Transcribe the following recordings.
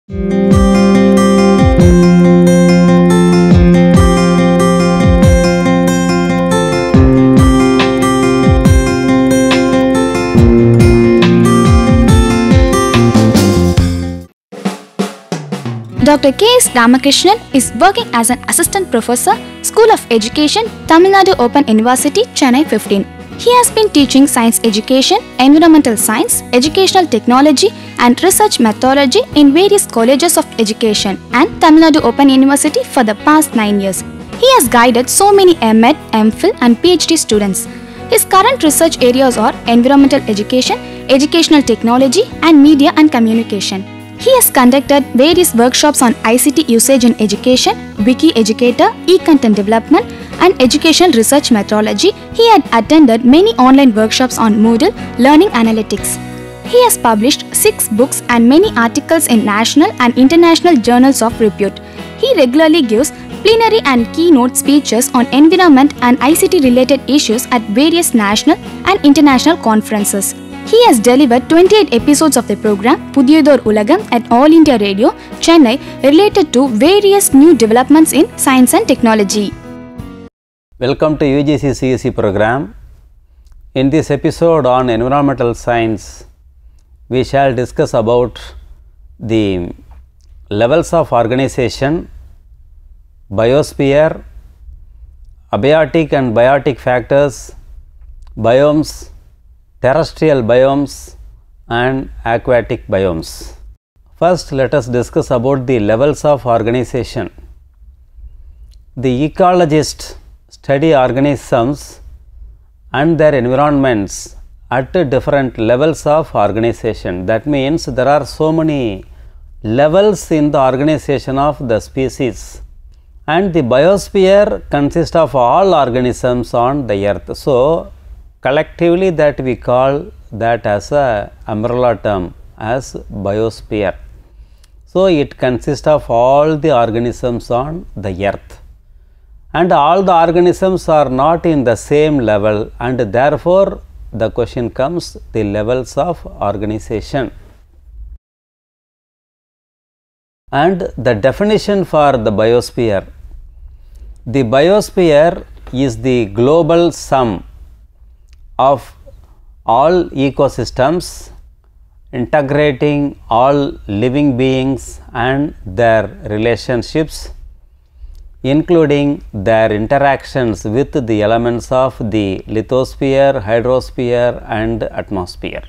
Dr. K. S. Ramakrishnan is working as an Assistant Professor, School of Education, Tamil Nadu Open University, Chennai 15. He has been teaching science education, environmental science, educational technology and research methodology in various colleges of education and Tamil Nadu Open University for the past 9 years. He has guided so many M.Ed, M.Phil and PhD students. His current research areas are environmental education, educational technology and media and communication. He has conducted various workshops on ICT usage in education, Wiki Educator, e-content development and educational research methodology. He had attended many online workshops on Moodle, learning analytics. He has published 6 books and many articles in national and international journals of repute. He regularly gives plenary and keynote speeches on environment and ICT related issues at various national and international conferences. He has delivered 28 episodes of the program Pudiyodor Ulagam at All India Radio, Chennai, related to various new developments in science and technology. Welcome to UGC CSE program. In this episode on environmental science, we shall discuss about the levels of organization, biosphere, abiotic and biotic factors, biomes, terrestrial biomes and aquatic biomes. First, let us discuss about the levels of organization. The ecologists study organisms and their environments at different levels of organization. That means there are so many levels in the organization of the species, and the biosphere consists of all organisms on the earth. So, collectively that we call that as a umbrella term as biosphere. So, it consists of all the organisms on the earth, and all the organisms are not in the same level, and therefore the question comes the levels of organization. And the definition for the biosphere: the biosphere is the global sum of all ecosystems, integrating all living beings and their relationships, including their interactions with the elements of the lithosphere, hydrosphere and atmosphere.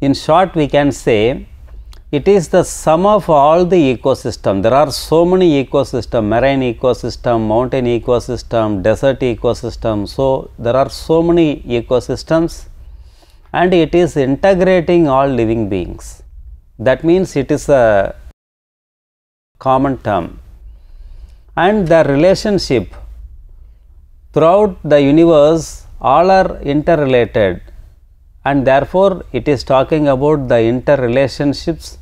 In short, we can say it is the sum of all the ecosystem. There are so many ecosystem: marine ecosystem, mountain ecosystem, desert ecosystem. So, there are so many ecosystems, and it is integrating all living beings. That means it is a common term, and the relationship throughout the universe all are interrelated, and therefore it is talking about the interrelationships,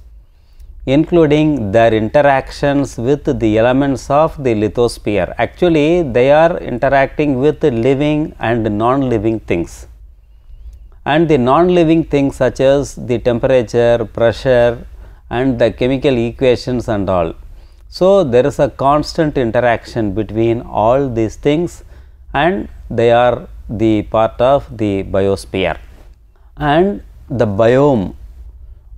including their interactions with the elements of the lithosphere. Actually, they are interacting with living and non-living things, and the non-living things such as the temperature, pressure and the chemical equations and all. So, there is a constant interaction between all these things, and they are the part of the biosphere. And the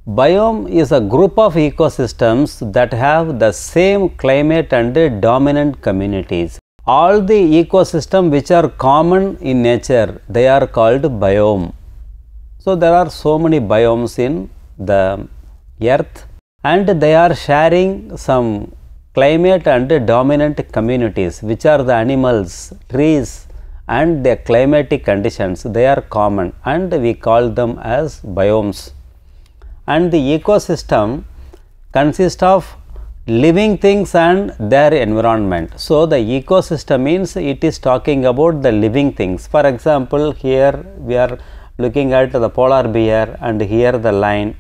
biome is a group of ecosystems that have the same climate and dominant communities. All the ecosystems which are common in nature, they are called biome. So, there are so many biomes in the earth, and they are sharing some climate and dominant communities, which are the animals, trees and their climatic conditions. They are common and we call them as biomes. And the ecosystem consists of living things and their environment. So, the ecosystem means it is talking about the living things. For example, here we are looking at the polar bear and here the lion.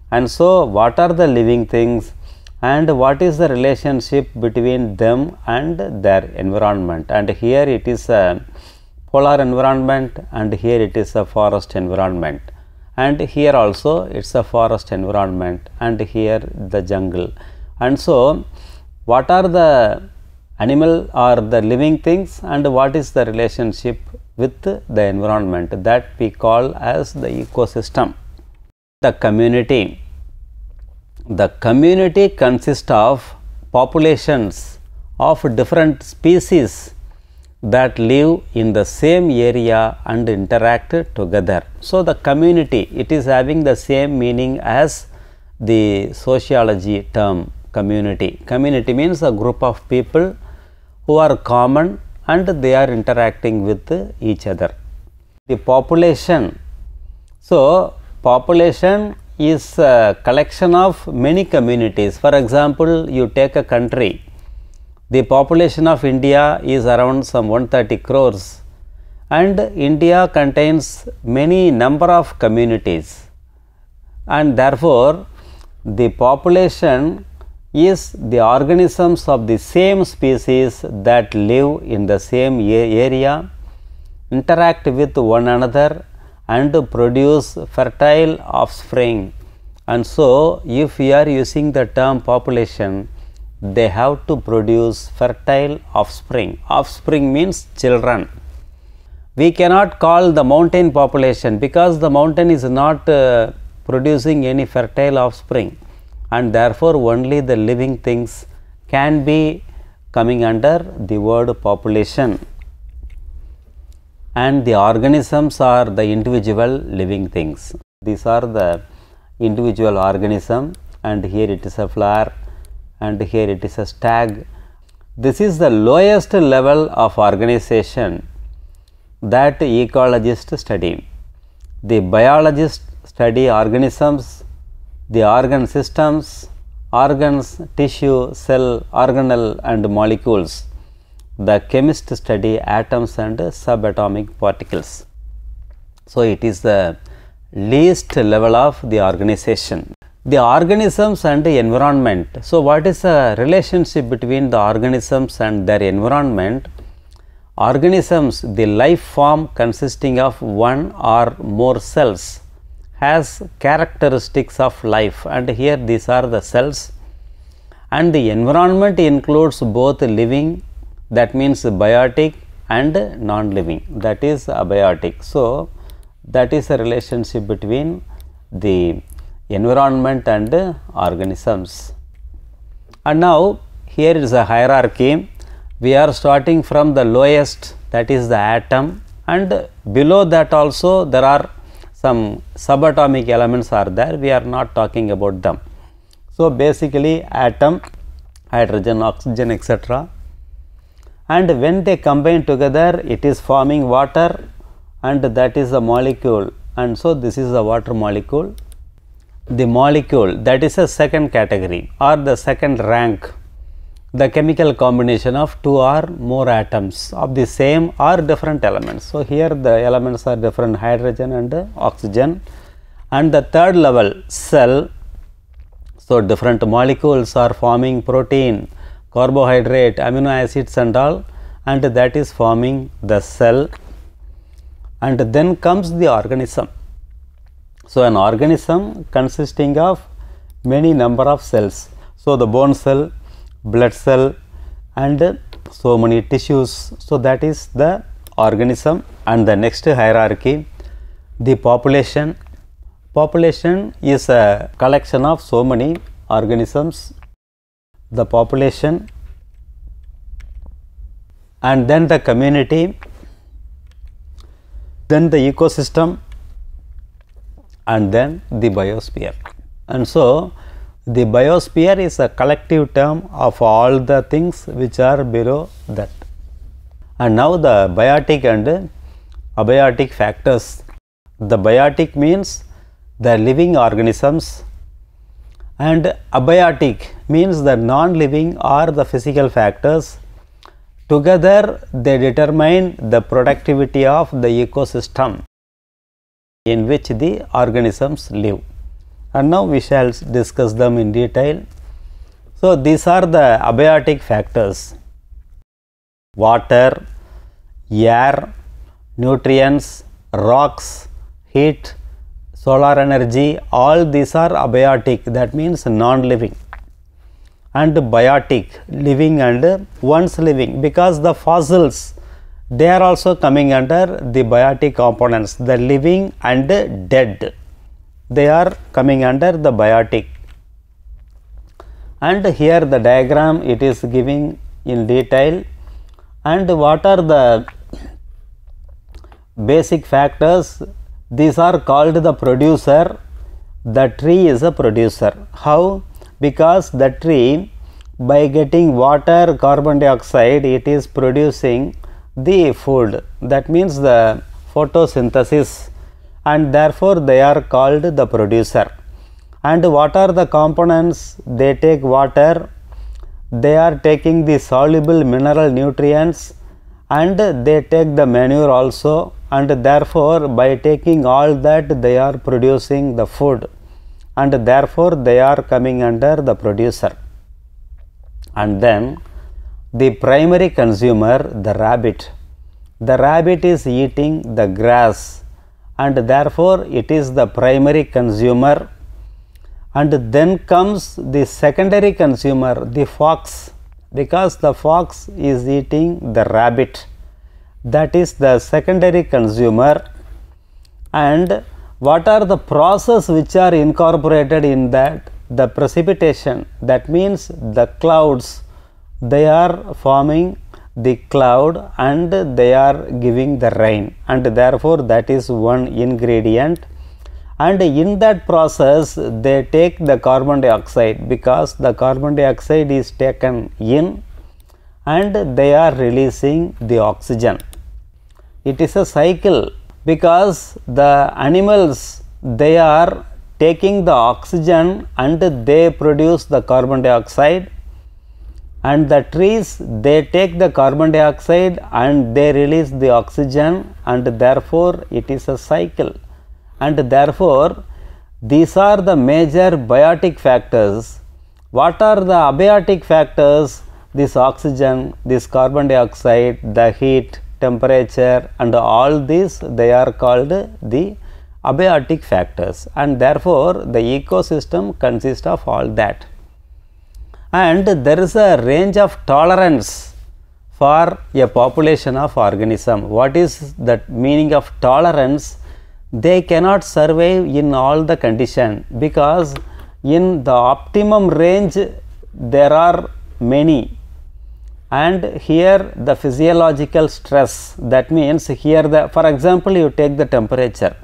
And so, what are the living things and what is the relationship between them and their environment? And here it is a polar environment and here it is a forest environment. and here also it's a forest environment, and here the jungle. And so what are the animal or the living things, and what is the relationship with the environment, that we call as the ecosystem. The community. The community consists of populations of different species that live in the same area and interact together. So the community, it is having the same meaning as the sociology term community. Community means a group of people who are common and they are interacting with each other. The population. So population is a collection of many communities. For example, you take a country. The population of India is around some 130 crores, and India contains many number of communities, and therefore the population is the organisms of the same species that live in the same area, interact with one another and produce fertile offspring. And so if we are using the term population, they have to produce fertile offspring. Offspring means children. We cannot call the mountain population because the mountain is not producing any fertile offspring, and therefore only the living things can be coming under the word population, and the organisms are the individual living things. These are the individual organism, and here it is a flower, and here it is a stag. This is the lowest level of organization that ecologists study. The biologists study organisms, the organ systems, organs, tissue, cell, organelle and molecules. The chemists study atoms and subatomic particles. So it is the least level of the organization. The organisms and the environment. So what is the relationship between the organisms and their environment? Organisms, the life form consisting of one or more cells, has characteristics of life, and here these are the cells, and the environment includes both living, that means biotic, and non-living, that is abiotic. So that is a relationship between the environment and organisms. And now here is a hierarchy. We are starting from the lowest, that is the atom, and below that also there are some subatomic elements are there. We are not talking about them. So basically atom, hydrogen, oxygen, etc., and when they combine together it is forming water, and that is a molecule, and so this is a water molecule. The molecule, that is a second category or the second rank, the chemical combination of two or more atoms of the same or different elements. So here the elements are different, hydrogen and oxygen. And the third level, cell. So different molecules are forming protein, carbohydrate, amino acids and all, and that is forming the cell. And then comes the organism. So an organism consisting of many number of cells. So the bone cell, blood cell, and so many tissues. So that is the organism. And the next hierarchy, the population. Population is a collection of so many organisms. The population, and then the community, then the ecosystem, and then the biosphere. And so the biosphere is a collective term of all the things which are below that. And now the biotic and abiotic factors. The biotic means the living organisms, and abiotic means the non-living or the physical factors. Together they determine the productivity of the ecosystem in which the organisms live. And now we shall discuss them in detail. So these are the abiotic factors: water, air, nutrients, rocks, heat, solar energy, all these are abiotic, that means non-living, and biotic, living and once living, because the fossils, they are also coming under the biotic components, the living and dead, they are coming under the biotic. And here the diagram it is giving in detail. And what are the basic factors? These are called the producer. The tree is a producer. How? Because the tree, by getting water, carbon dioxide, it is producing the food, that means the photosynthesis, and therefore they are called the producer. And what are the components? They take water, they are taking the soluble mineral nutrients, and they take the manure also, and therefore by taking all that they are producing the food, and therefore they are coming under the producer. And then the primary consumer, the rabbit. The rabbit is eating the grass, and therefore it is the primary consumer. And then comes the secondary consumer, the fox, because the fox is eating the rabbit, that is the secondary consumer. And what are the process which are incorporated in that? The precipitation, that means the clouds, they are forming the cloud and they are giving the rain, and therefore that is one ingredient. And in that process they take the carbon dioxide, because the carbon dioxide is taken in and they are releasing the oxygen. It is a cycle, because the animals, they are taking the oxygen and they produce the carbon dioxide, and the trees, they take the carbon dioxide and they release the oxygen, and therefore it is a cycle. And therefore these are the major biotic factors. What are the abiotic factors? This oxygen, this carbon dioxide, the heat, temperature, and all these, they are called the abiotic factors, and therefore the ecosystem consists of all that. And there is a range of tolerance for a population of organism. What is that meaning of tolerance? They cannot survive in all the condition, because in the optimum range there are many, and here the physiological stress, that means here the, for example, you take the temperature,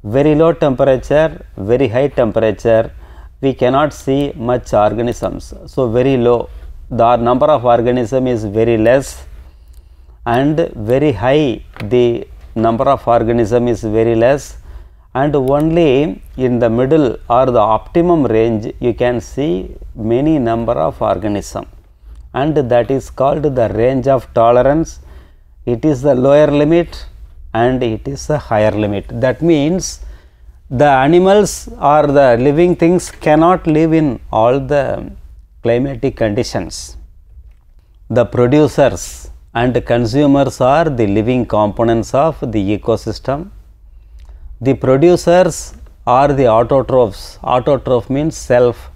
very low temperature, very high temperature, we cannot see much organisms. So very low, the number of organism is very less, and very high, the number of organism is very less, and only in the middle or the optimum range you can see many number of organism, and that is called the range of tolerance. It is the lower limit and it is a higher limit. That means the animals or the living things cannot live in all the climatic conditions. The producers and consumers are the living components of the ecosystem. The producers are the autotrophs. Autotroph means self.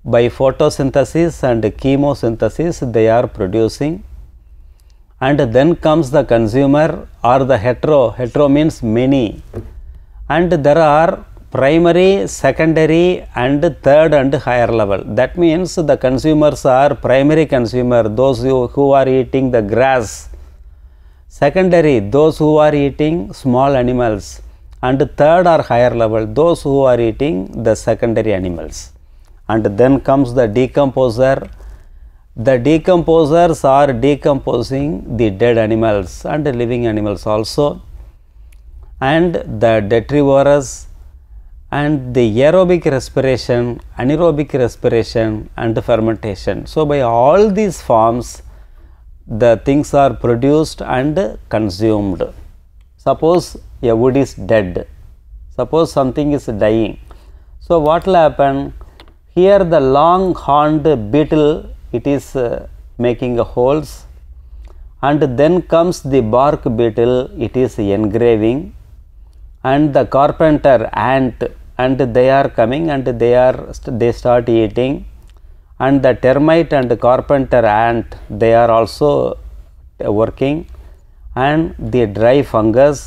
By photosynthesis and chemosynthesis they are producing. And then comes the consumer or the hetero. Hetero means many. And there are primary, secondary and third and higher level. That means the consumers are primary consumer, those who are eating the grass, secondary, those who are eating small animals, and third or higher level, those who are eating the secondary animals. And then comes the decomposer. The decomposers are decomposing the dead animals and living animals also, and the detrivorous, and the aerobic respiration, anaerobic respiration and fermentation. So by all these forms the things are produced and consumed. Suppose a wood is dead, suppose something is dying, so what will happen? Here the long horned beetle, it is making holes, and then comes the bark beetle, it is engraving, and the carpenter ant, and they are coming and they start eating, and the termite and carpenter ant, they are also working, and the dry fungus.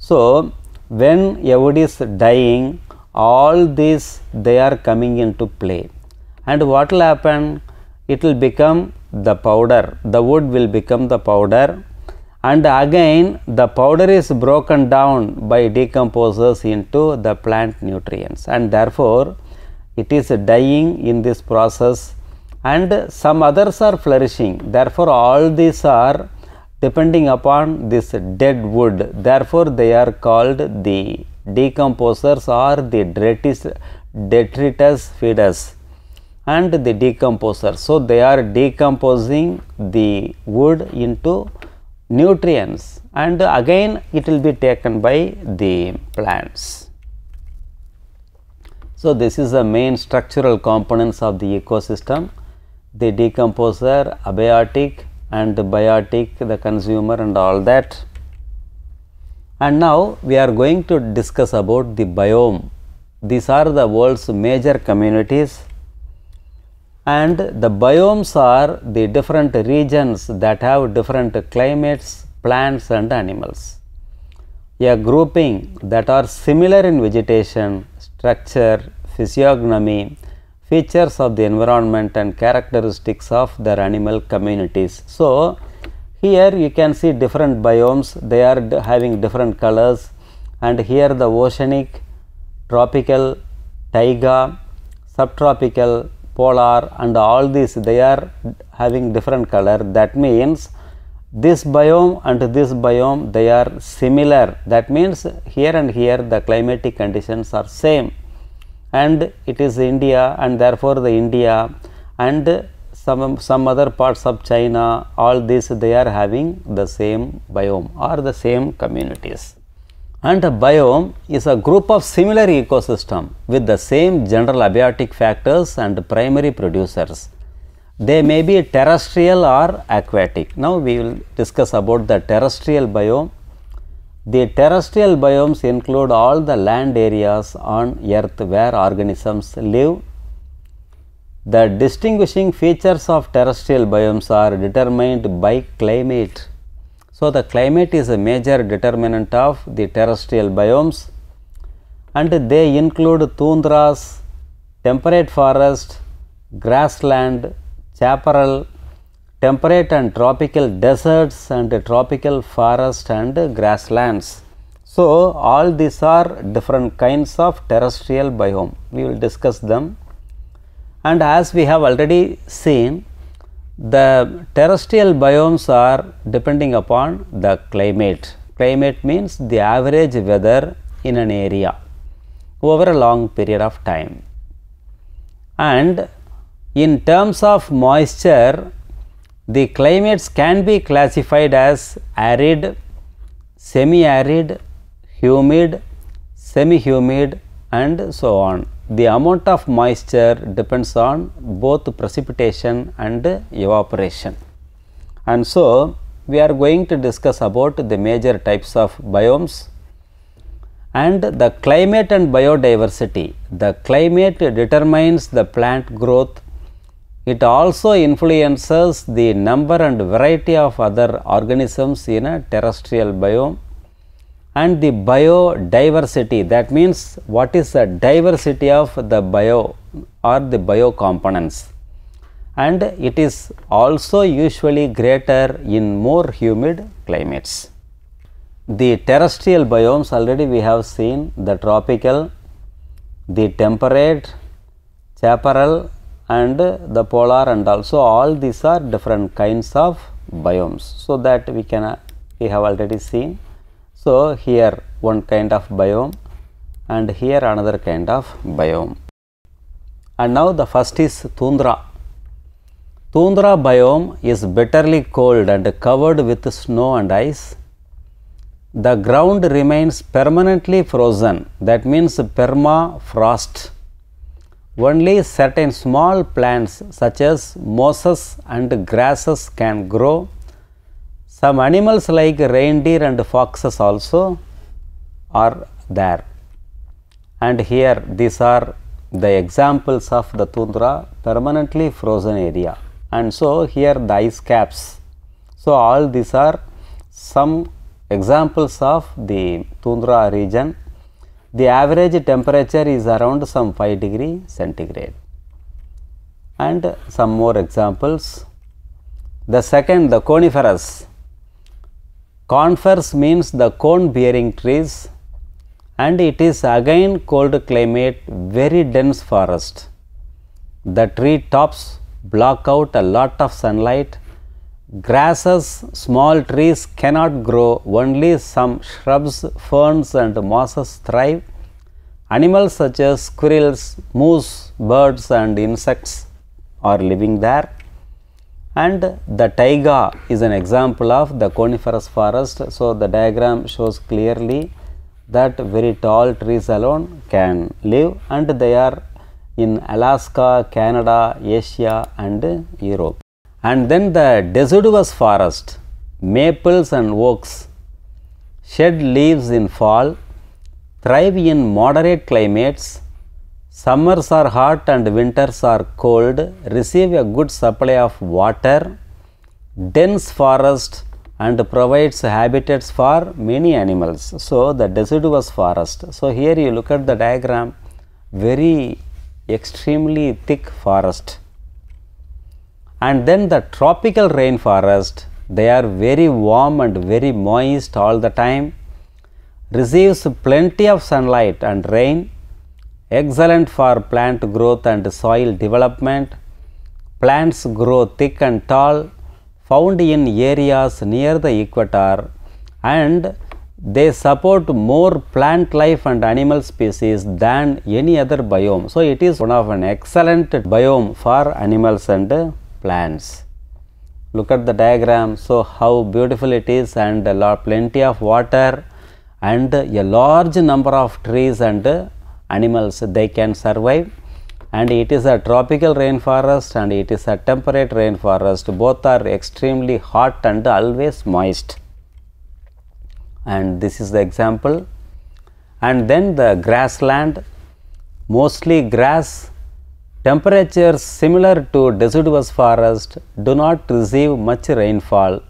So when a wood is dying, all these they are coming into play, and what will happen? It will become the powder, the wood will become the powder, and again the powder is broken down by decomposers into the plant nutrients, and therefore it is dying in this process, and some others are flourishing. Therefore all these are depending upon this dead wood, therefore they are called the decomposers or the detritus feeders and the decomposers. So they are decomposing the wood into nutrients, and again it will be taken by the plants. So this is the main structural components of the ecosystem: the decomposer, abiotic, and biotic, the consumer, and all that. And now we are going to discuss about the biome. These are the world's major communities, and the biomes are the different regions that have different climates, plants and animals. A grouping that are similar in vegetation, structure, physiognomy, features of the environment and characteristics of their animal communities. So here you can see different biomes, they are having different colors, and here the oceanic, tropical, taiga, subtropical, polar, and all these they are having different color. That means this biome and this biome they are similar. That means here and here the climatic conditions are same, and it is India, and therefore the India and some other parts of China, all these they are having the same biome or the same communities. And a biome is a group of similar ecosystem with the same general abiotic factors and primary producers. They may be terrestrial or aquatic. Now we will discuss about the terrestrial biome. The terrestrial biomes include all the land areas on earth where organisms live. The distinguishing features of terrestrial biomes are determined by climate. So the climate is a major determinant of the terrestrial biomes, and they include tundras, temperate forest, grassland, chaparral, temperate and tropical deserts, and tropical forest and grasslands. So all these are different kinds of terrestrial biome. We will discuss them. And as we have already seen, the terrestrial biomes are depending upon the climate. Climate means the average weather in an area over a long period of time. And in terms of moisture, the climates can be classified as arid, semi-arid, humid, semi-humid, and so on. The amount of moisture depends on both precipitation and evaporation. And so we are going to discuss about the major types of biomes and the climate and biodiversity. The climate determines the plant growth. It also influences the number and variety of other organisms in a terrestrial biome. And the biodiversity, that means what is the diversity of the bio or the bio components, and it is also usually greater in more humid climates. The terrestrial biomes, already we have seen the tropical, the temperate, chaparral, and the polar, and also all these are different kinds of biomes. So that we have already seen. So here one kind of biome and here another kind of biome. And now the first is tundra. Tundra biome is bitterly cold and covered with snow and ice. The ground remains permanently frozen, that means permafrost. Only certain small plants such as mosses and grasses can grow. Some animals like reindeer and foxes also are there. And here these are the examples of the tundra, permanently frozen area. And so here the ice caps. So all these are some examples of the tundra region. The average temperature is around some 5 degree centigrade. And some more examples. The second, the coniferous. Conifers means the cone bearing trees, and it is again cold climate, very dense forest. The tree tops block out a lot of sunlight. Grasses, small trees cannot grow, only some shrubs, ferns and mosses thrive. Animals such as squirrels, moose, birds and insects are living there. And the taiga is an example of the coniferous forest. So the diagram shows clearly that very tall trees alone can live, and they are in Alaska, Canada, Asia and Europe. And then the deciduous forest, maples and oaks shed leaves in fall, thrive in moderate climates. Summers are hot and winters are cold, receive a good supply of water, dense forest and provides habitats for many animals. So the deciduous forest. So here you look at the diagram, very extremely thick forest. And then the tropical rainforest, they are very warm and very moist all the time, receives plenty of sunlight and rain, excellent for plant growth and soil development. Plants grow thick and tall, found in areas near the equator, and they support more plant life and animal species than any other biome. So it is one of an excellent biome for animals and plants. Look at the diagram. So how beautiful it is, and plenty of water and a large number of trees and animals they can survive. And it is a tropical rainforest and it is a temperate rainforest. Both are extremely hot and always moist. And this is the example. And then the grassland, mostly grass. Temperatures similar to deciduous forest, do not receive much rainfall.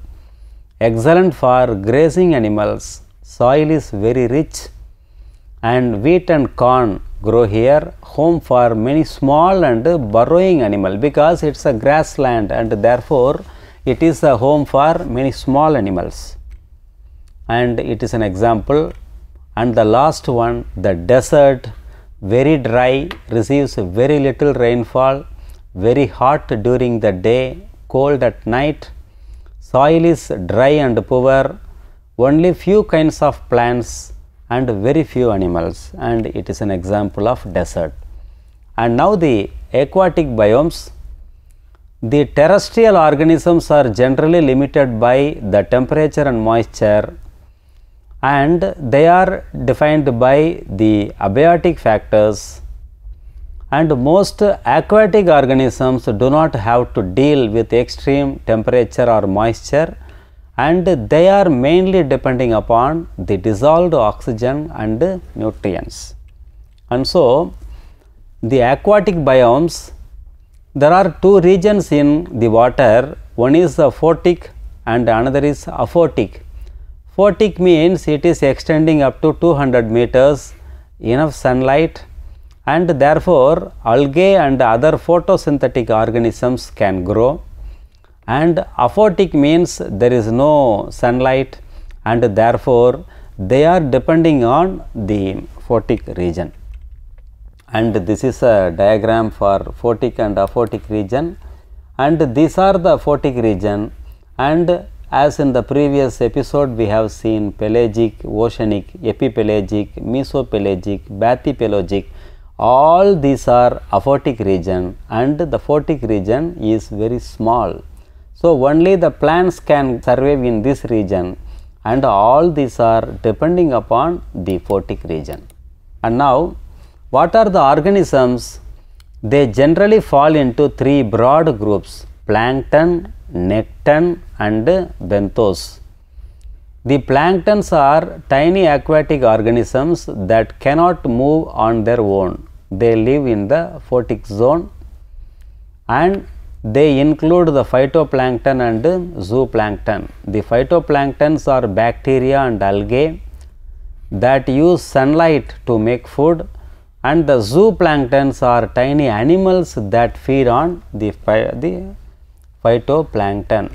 Excellent for grazing animals. Soil is very rich, and wheat and corn grow here. Home for many small and burrowing animals, because it is a grassland and therefore it is a home for many small animals. And it is an example. And the last one, the desert, very dry, receives very little rainfall, very hot during the day, cold at night. Soil is dry and poor, only few kinds of plants and very few animals, and it is an example of desert. And now the aquatic biomes. The terrestrial organisms are generally limited by the temperature and moisture, and they are defined by the abiotic factors, and most aquatic organisms do not have to deal with extreme temperature or moisture, and they are mainly depending upon the dissolved oxygen and nutrients. And so the aquatic biomes, there are two regions in the water, one is the photic and another is aphotic. Photic means it is extending up to 200 meters, enough sunlight, and therefore algae and other photosynthetic organisms can grow. And aphotic means there is no sunlight, and therefore they are depending on the photic region. And this is a diagram for photic and aphotic region, and these are the photic region. And as in the previous episode we have seen pelagic, oceanic, epipelagic, mesopelagic, bathypelagic, all these are aphotic region, and the photic region is very small. So only the plants can survive in this region, and all these are depending upon the photic region. And now what are the organisms? They generally fall into three broad groups: plankton, nekton and benthos. The planktons are tiny aquatic organisms that cannot move on their own. They live in the photic zone, and they include the phytoplankton and zooplankton. The phytoplanktons are bacteria and algae that use sunlight to make food, and the zooplanktons are tiny animals that feed on the phytoplankton.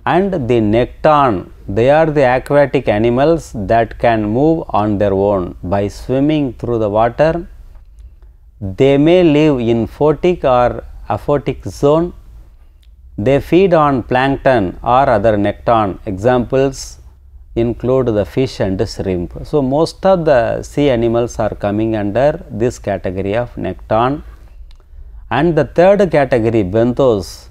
And the nekton, they are the aquatic animals that can move on their own by swimming through the water. They may live in photic or aphotic zone. They feed on plankton or other nekton. Examples include the fish and shrimp. So, most of the sea animals are coming under this category of nekton. And the third category, benthos,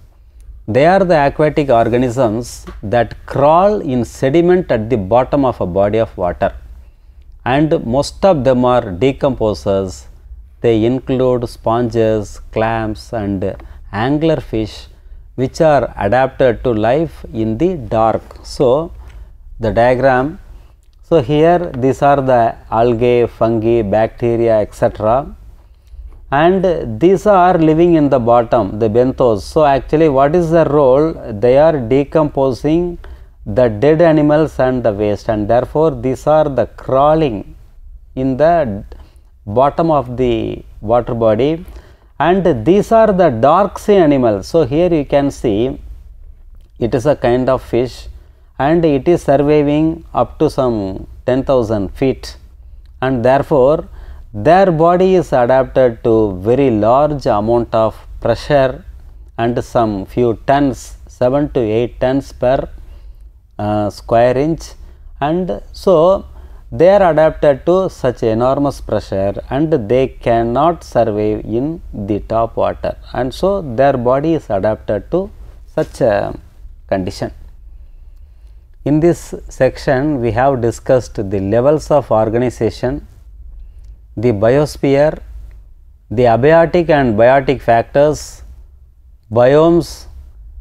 they are the aquatic organisms that crawl in sediment at the bottom of a body of water, and most of them are decomposers. They include sponges, clams and anglerfish, which are adapted to life in the dark. So, the diagram, so here these are the algae, fungi, bacteria, etc., and these are living in the bottom, the benthos. So, actually what is the role? They are decomposing the dead animals and the waste, and therefore these are the crawling in the bottom of the water body, and these are the dark sea animals. So, here you can see it is a kind of fish, and it is surviving up to some 10,000 feet, and therefore their body is adapted to very large amount of pressure and some few tons, 7 to 8 tons per square inch, and so they are adapted to such enormous pressure and they cannot survive in the top water, and so their body is adapted to such a condition. In this section we have discussed the levels of organization, the biosphere, the abiotic and biotic factors, biomes,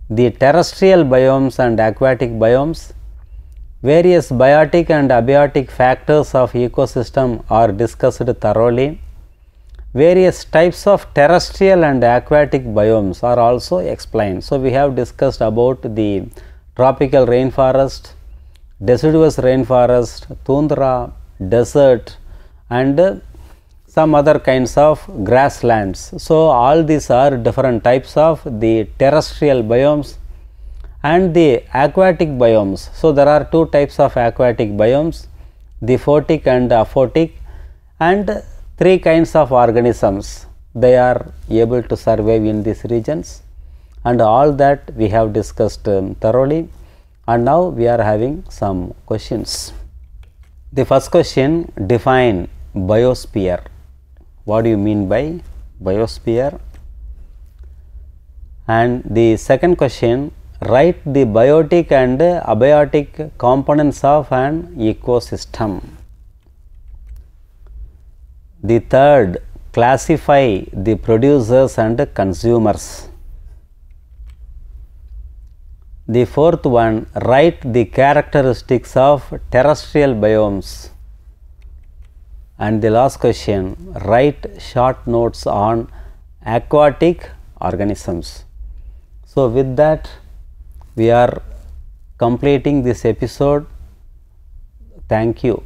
the terrestrial biomes and aquatic biomes. Various biotic and abiotic factors of ecosystem are discussed thoroughly. Various types of terrestrial and aquatic biomes are also explained. So, we have discussed about the tropical rainforest, deciduous rainforest, tundra, desert and some other kinds of grasslands. So, all these are different types of the terrestrial biomes and the aquatic biomes. So, there are two types of aquatic biomes, the photic and aphotic, and three kinds of organisms. They are able to survive in these regions, and all that we have discussed thoroughly, and now we are having some questions. The first question, define biosphere. What do you mean by biosphere? And the second question, write the biotic and abiotic components of an ecosystem. The third, classify the producers and consumers. The fourth one, write the characteristics of terrestrial biomes. And the last question, write short notes on aquatic organisms. So, with that we are completing this episode. Thank you.